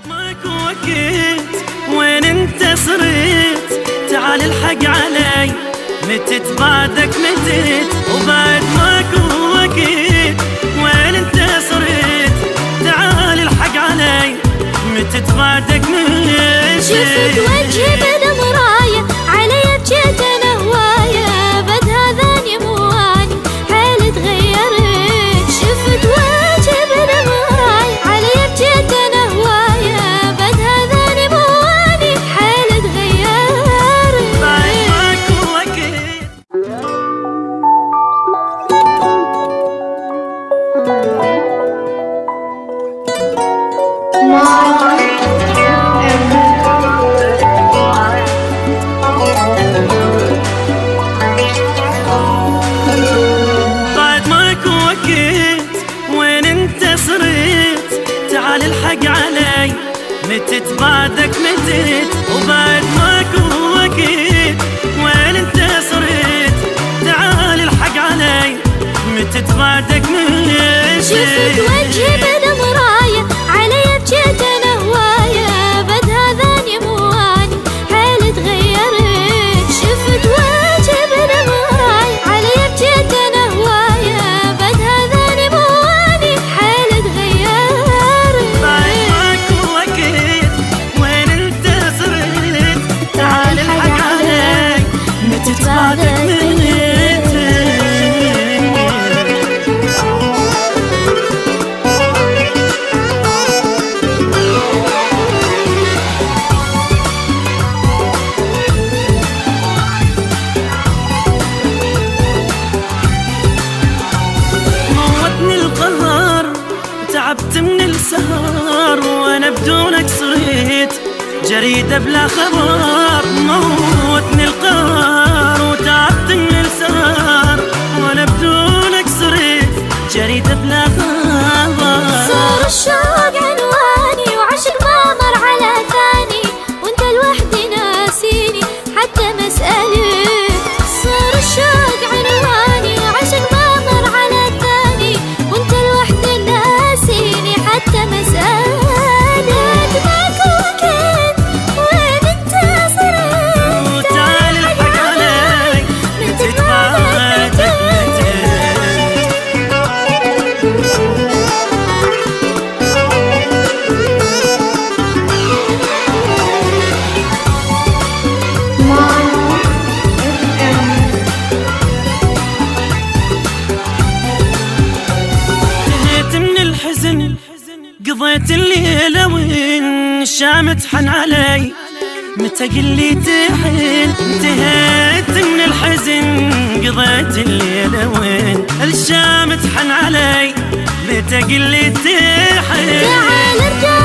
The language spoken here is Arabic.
بعد ماكو وقت وين انت صرت؟ تعال الحق علي متت بعدك متت. وبعد ماكو وقت وين انت صرت؟ تعال الحق علي متت بعدك متت. شفت وجهي بالمراية علي بجيت انا هواية، بد هذاني مواني حيل تغيرت. شفت وجهي بالمراية علي بجيت انا هواية، بد هذاني مواني حيل تغيرت. بعد ماكو وقت وين انت صرت؟ تعال الحق علي متت بعدك متت. وبعد ماكو وقت وين انت صرت؟ تعال الحق علي متت بعدك متت. شفت وجهي بالمراية علي بجيت انا هواية، بد هذاني مواني حيل تغيرت. شفت وجهي بالمراية علي بجيت انا هواية، بد هذاني مواني حيل تغيرت. بعد ماكو وقت وين انت صرت؟ تعال الحق علي متت بعدك متت. موتني القهر وتعبت من السهر، وانا بدونك صرت جريدة بلا خبر. موتني القهر وتعبت من السهر، وانا بدونك صرت جريدة بلا خبر. صار الشوق عنواني وعشق ما مر على ثاني، وانت لوحدي ناسيني حتى مسألك. صار الشوق عنواني وعشق ما مر على ثاني، وانت لوحدي ناسيني حتى مسألك. ماكو وقت وين انت صرت؟ تعال الحق علي متت بعدك متت. انتهيت من الحزن قضيت الليلة وين الشام تحن علي متى قلي تحن. انتهيت من الحزن قضيت الليلة وين الشام تحن علي متى قلي تحن. تعال ارجع